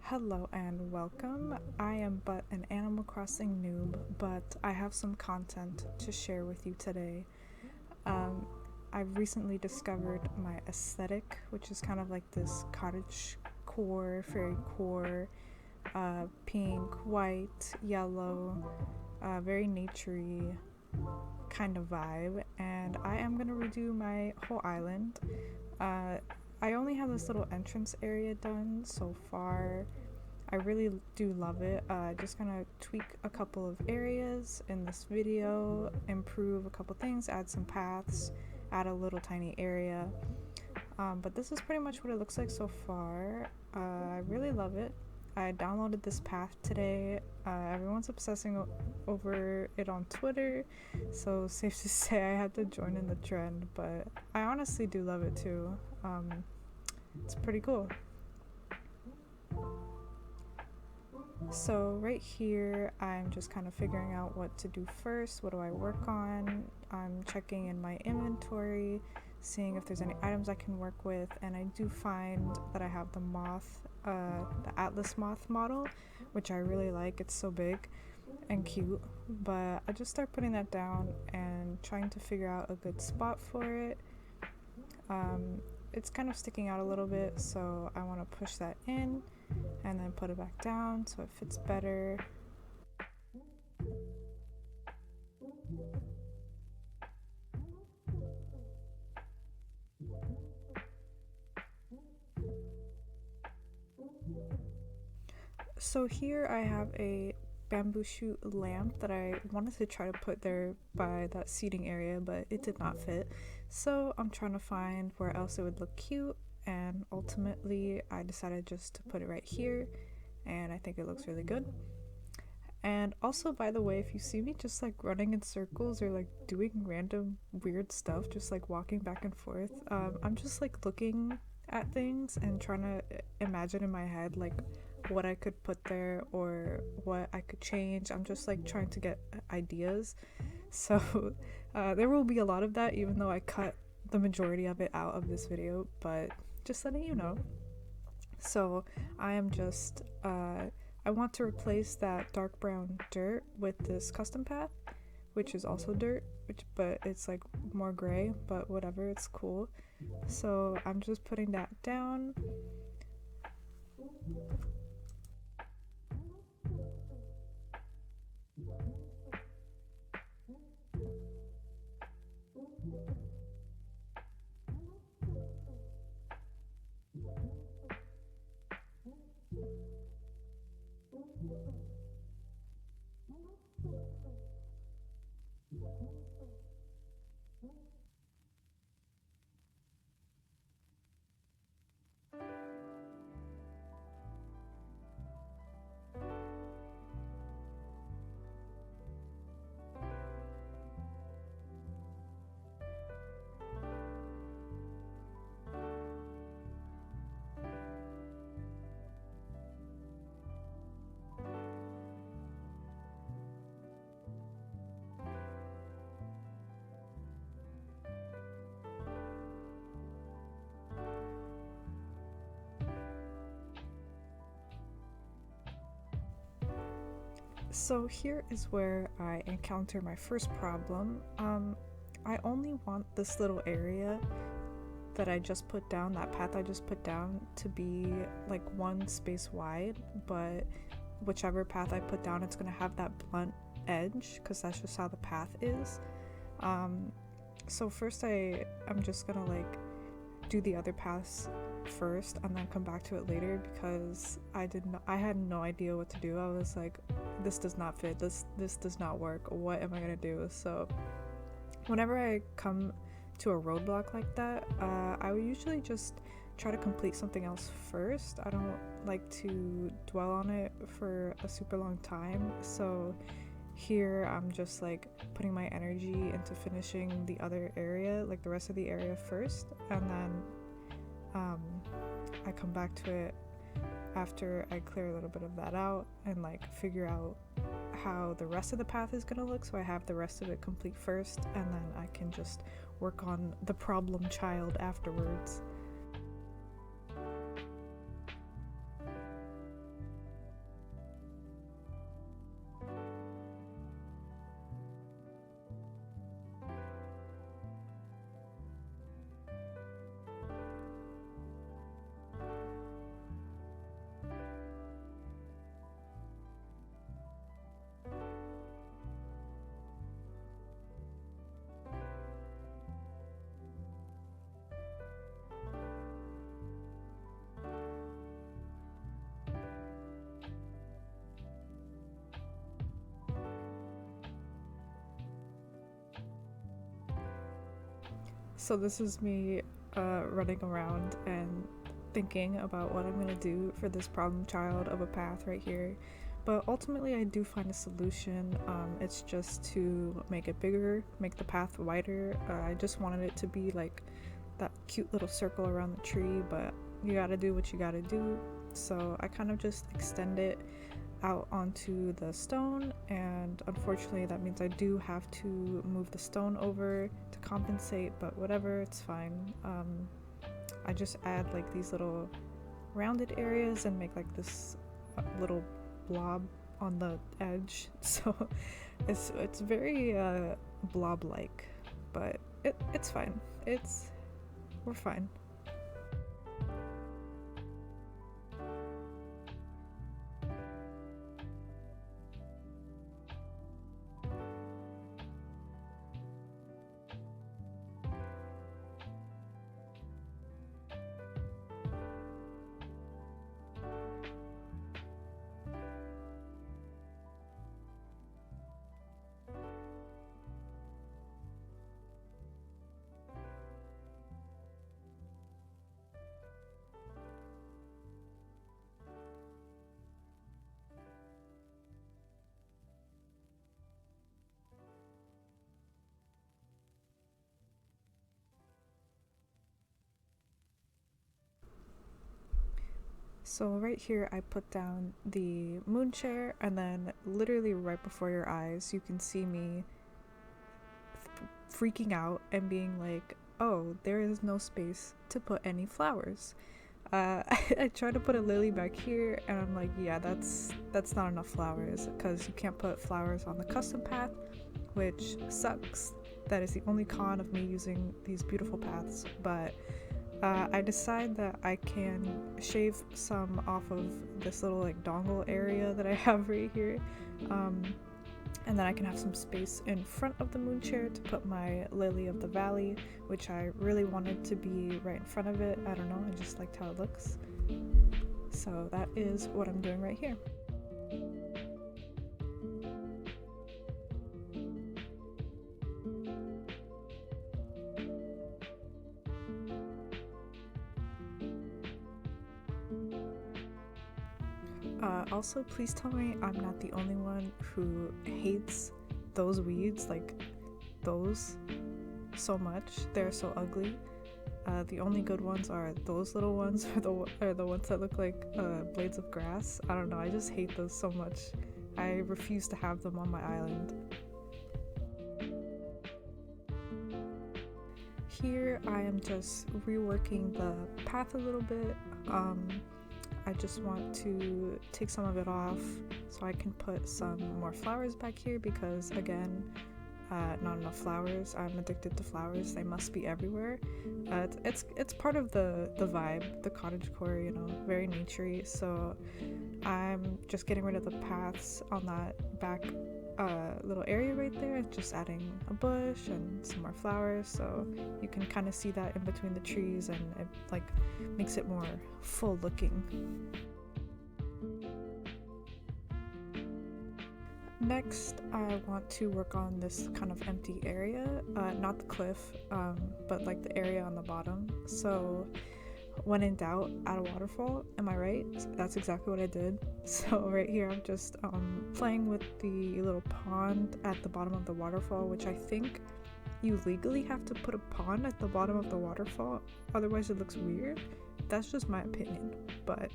Hello and welcome. I am but an Animal Crossing noob, but I have some content to share with you today. Um, I've recently discovered my aesthetic, which is kind of like this cottage core, fairy core, pink, white, yellow, very naturey kind of vibe, and I am gonna redo my whole island. Uh, I only have this little entrance area done so far. I really do love it. Just gonna tweak a couple of areas in this video, improve a couple things, add some paths, add a little tiny area. But this is pretty much what it looks like so far. I really love it. I downloaded this path today. Everyone's obsessing over it on Twitter, so safe to say I had to join in the trend, but I honestly do love it too. It's pretty cool. So right here, I'm just kind of figuring out what to do first. What do I work on? I'm checking in my inventory, seeing if there's any items I can work with, and I do find that I have the moth, the Atlas moth model, which I really like. It's so big and cute, but I just start putting that down and trying to figure out a good spot for it. It's kind of sticking out a little bit, so I want to push that in and then put it back down so it fits better. So here I have a bamboo shoot lamp that I wanted to try to put there by that seating area, but it did not fit. So I'm trying to find where else it would look cute, and ultimately I decided just to put it right here, and I think it looks really good. And also, by the way, if you see me just like running in circles or like doing random weird stuff, just like walking back and forth, I'm just like looking at things and trying to imagine in my head like what I could put there or what I could change. I'm just like trying to get ideas. So there will be a lot of that, even though I cut the majority of it out of this video, but just letting you know. So I am just I want to replace that dark brown dirt with this custom path, which is also dirt, but it's like more gray, but whatever, it's cool. So I'm just putting that down. So here is where I encounter my first problem. I only want this little area that I just put down, that path I just put down, to be like one space wide, but whichever path I put down, it's gonna have that blunt edge because that's just how the path is. So first I'm just gonna like do the other paths first and then come back to it later because I had no idea what to do. I was like, this does not fit, this does not work, what am I gonna do? So whenever I come to a roadblock like that, I would usually just try to complete something else first. I don't like to dwell on it for a super long time, so here I'm just like putting my energy into finishing the other area, like the rest of the area first, and then I come back to it after I clear a little bit of that out and like figure out how the rest of the path is gonna look, so I have the rest of it complete first, and then I can just work on the problem child afterwards. So this is me running around and thinking about what I'm gonna do for this problem child of a path right here. But ultimately I do find a solution. It's just to make it bigger, make the path wider. I just wanted it to be like that cute little circle around the tree, but you gotta do what you gotta do. So I kind of just extend it out onto the stone, and unfortunately that means I do have to move the stone over to compensate, but whatever, it's fine. I just add like these little rounded areas and make like this little blob on the edge. So it's very blob like, but it's fine. We're fine. So right here I put down the moon chair, and then literally right before your eyes you can see me freaking out and being like, oh, there is no space to put any flowers. I tried to put a lily back here, and I'm like, yeah, that's not enough flowers, because you can't put flowers on the custom path, which sucks. That is the only con of me using these beautiful paths. But I decide that I can shave some off of this little like dongle area that I have right here, and then I can have some space in front of the moon chair to put my lily of the valley, which I really wanted to be right in front of it. I don't know, I just liked how it looks. So that is what I'm doing right here. Also, please tell me I'm not the only one who hates those weeds, like those, so much. They're so ugly. The only good ones are those little ones, or the ones that look like blades of grass. I don't know, I just hate those so much. I refuse to have them on my island. Here I am just reworking the path a little bit. I just want to take some of it off so I can put some more flowers back here, because again, not enough flowers. I'm addicted to flowers. They must be everywhere. It's part of the vibe, the cottagecore, you know, very naturey. So I'm just getting rid of the paths on that back little area right there, just adding a bush and some more flowers, so you can kind of see that in between the trees, and it like makes it more full looking. Next, I want to work on this kind of empty area, not the cliff, but like the area on the bottom. So when in doubt, add a waterfall. Am I right? That's exactly what I did. So right here I'm just playing with the little pond at the bottom of the waterfall, which I think you legally have to put a pond at the bottom of the waterfall, otherwise it looks weird. That's just my opinion, but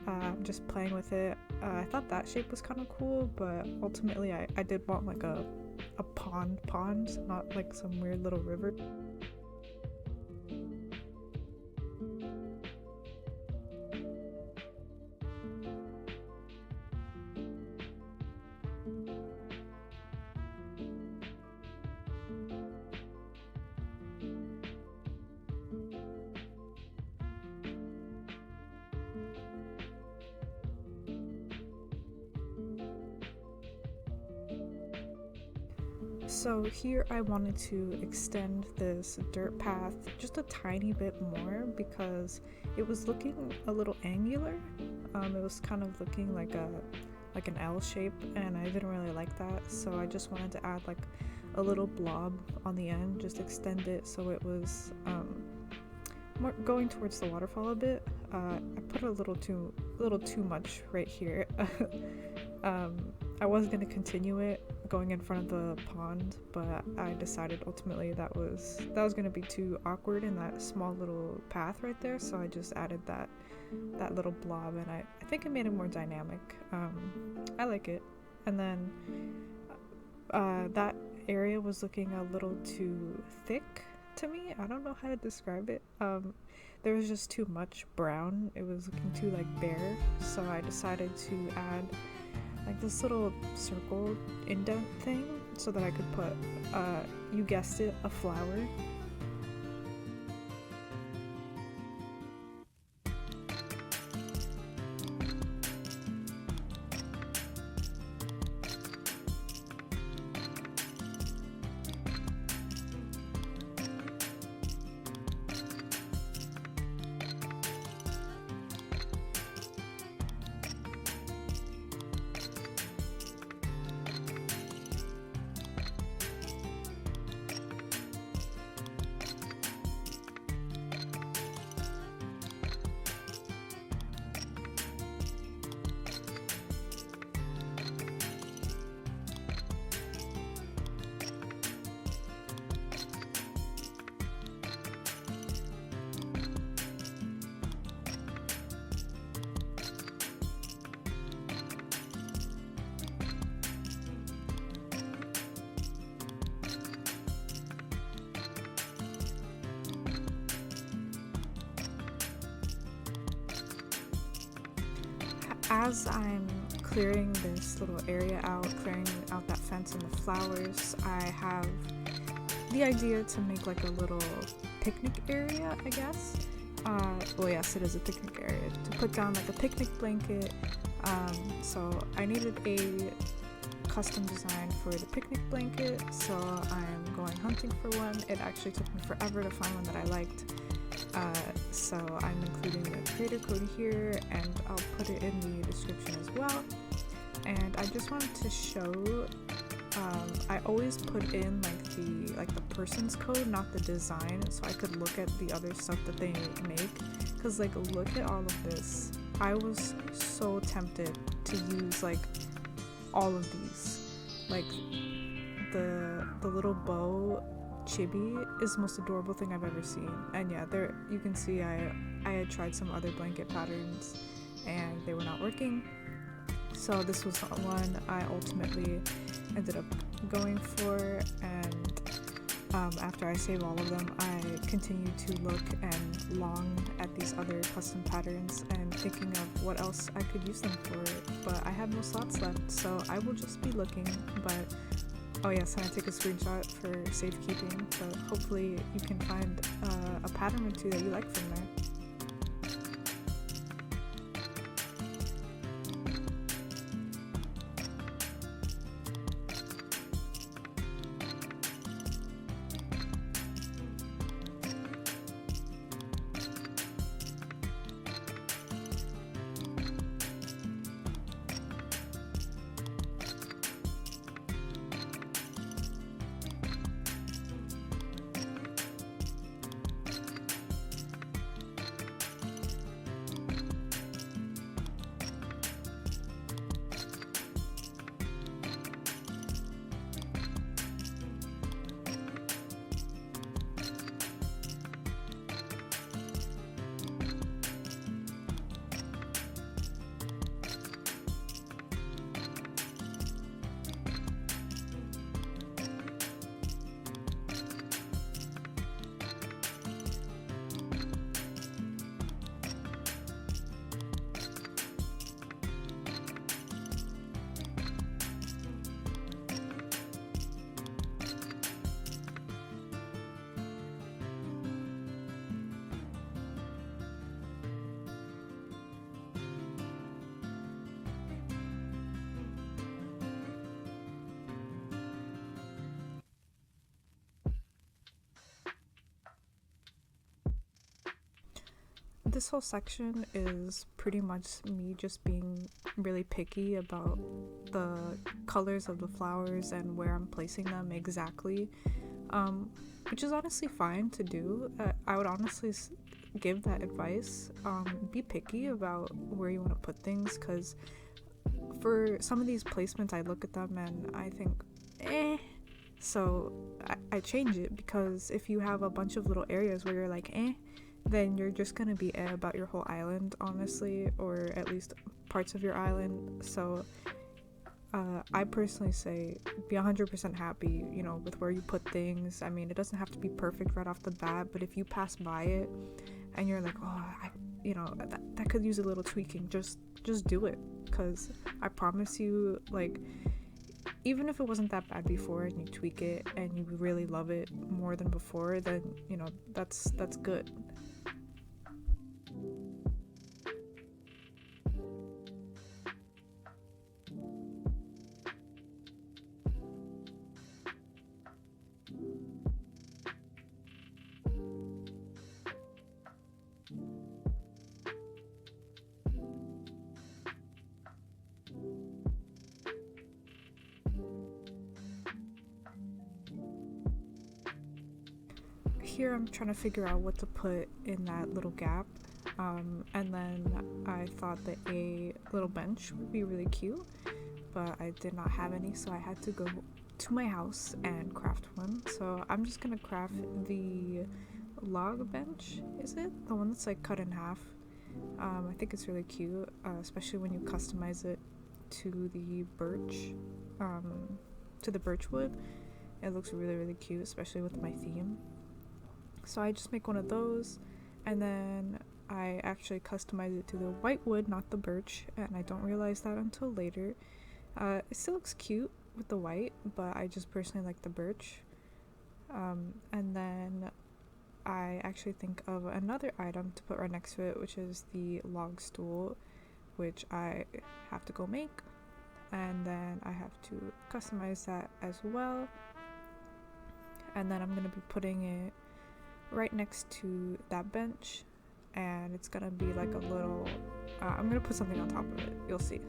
I'm just playing with it. I thought that shape was kind of cool, but ultimately I did want like a pond, not like some weird little river. So here I wanted to extend this dirt path just a tiny bit more, because it was looking a little angular. It was kind of looking like an L shape, and I didn't really like that, so I just wanted to add like a little blob on the end, just extend it so it was more going towards the waterfall a bit. I put a little too much right here. I was gonna continue it going in front of the pond, but I decided ultimately that was gonna be too awkward in that small little path right there, so I just added that little blob, and I think it made it more dynamic. I like it. And then that area was looking a little too thick to me. I don't know how to describe it. There was just too much brown. It was looking too like bare, so I decided to add like this little circle indent thing so that I could put, you guessed it, a flower. As I'm clearing this little area out, clearing out that fence and the flowers, I have the idea to make like a little picnic area, I guess. Well, yes, it is a picnic area. To put down like a picnic blanket. So I needed a custom design for the picnic blanket, so I'm going hunting for one. It actually took me forever to find one that I liked. So I'm including the creator code here, and I'll put it in the description as well. And I just wanted to show, I always put in like the person's code, not the design, so I could look at the other stuff that they make. Cause like, look at all of this. I was so tempted to use like all of these. Like the little bow chibi is the most adorable thing I've ever seen. And yeah, there you can see I had tried some other blanket patterns and they were not working. So this was the one I ultimately ended up going for, and after I save all of them, I continue to look and long at these other custom patterns and thinking of what else I could use them for, but I have no slots left, so I will just be looking. But oh yes, and I take a screenshot for safekeeping, but hopefully you can find a pattern or two that you like from there. this whole section is pretty much me just being really picky about the colors of the flowers and where I'm placing them exactly, which is honestly fine to do. I would honestly give that advice. Be picky about where you want to put things, because for some of these placements I look at them and I think, so I change it, because if you have a bunch of little areas where you're like, then you're just gonna be about your whole island, honestly, or at least parts of your island. So I personally say be 100% happy, with where you put things. I mean, it doesn't have to be perfect right off the bat, but if you pass by it and you're like, that could use a little tweaking, just do it, because I promise you, like, even if it wasn't that bad before and you tweak it and you really love it more than before, then that's good. Here I'm trying to figure out what to put in that little gap, and then I thought that a little bench would be really cute, but I did not have any, so I had to go to my house and craft one. So I'm just gonna craft the log bench. Is it the one that's like cut in half? I think it's really cute, especially when you customize it to the birch wood. It looks really, really cute, especially with my theme. So I just make one of those, and then I actually customize it to the white wood, not the birch, and I don't realize that until later. It still looks cute with the white, but I just personally like the birch. And then I actually think of another item to put right next to it, which is the log stool, which I have to go make, and then I have to customize that as well. And then I'm going to be putting it right next to that bench, and it's gonna be like a little I'm gonna put something on top of it, you'll see.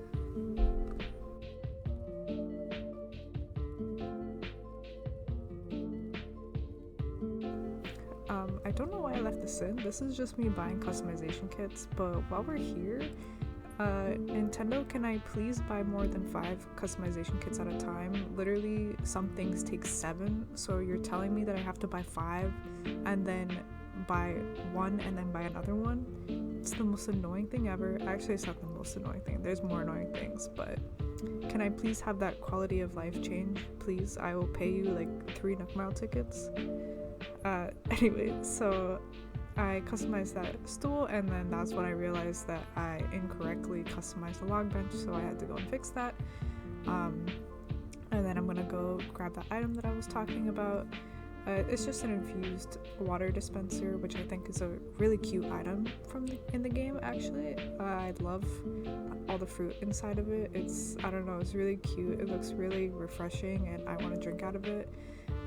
I don't know why I left this in. This is just me buying customization kits, but while we're here, Nintendo, can I please buy more than 5 customization kits at a time? Literally, some things take 7, so you're telling me that I have to buy 5 and then buy one and then buy another one? It's the most annoying thing ever. Actually, it's not the most annoying thing. There's more annoying things, but can I please have that quality of life change? Please, I will pay you like 3 Nook Mile tickets. Anyway, so I customized that stool, and then that's when I realized that I incorrectly customized the log bench, so I had to go and fix that. And then I'm gonna go grab that item that I was talking about. It's just an infused water dispenser, which I think is a really cute item in the game, actually. I love all the fruit inside of it. It's really cute. It looks really refreshing, and I want to drink out of it.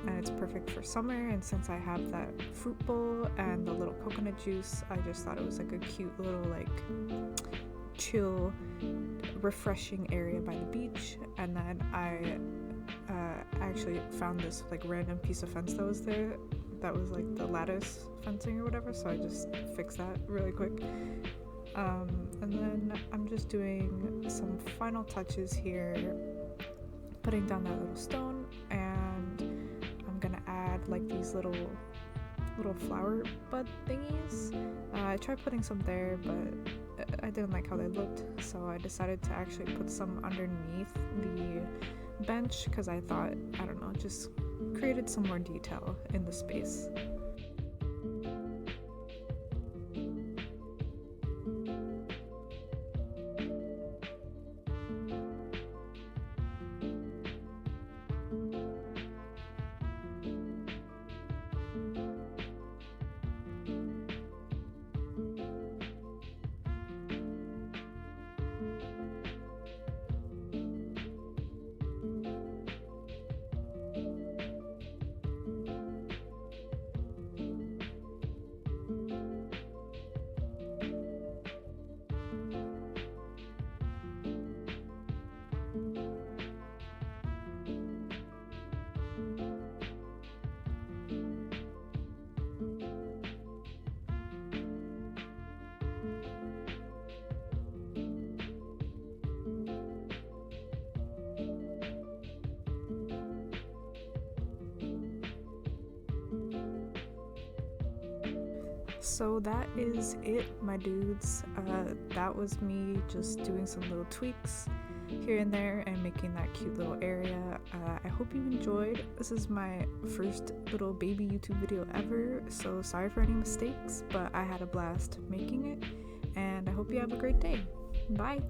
And it's perfect for summer, and since I have that fruit bowl and the little coconut juice, I just thought it was like a cute little like chill, refreshing area by the beach. And then I actually found this like random piece of fence that was there, that was like the lattice fencing or whatever, so I just fixed that really quick. And then I'm just doing some final touches here, putting down that little stone, and I'm gonna add like these little flower bud thingies. I tried putting some there, but I didn't like how they looked, so I decided to actually put some underneath the bench, because I thought, just created some more detail in the space. So that is it, my dudes. That was me just doing some little tweaks here and there and making that cute little area. I hope you enjoyed. This is my first little baby YouTube video ever, so sorry for any mistakes, but I had a blast making it, and I hope you have a great day. Bye!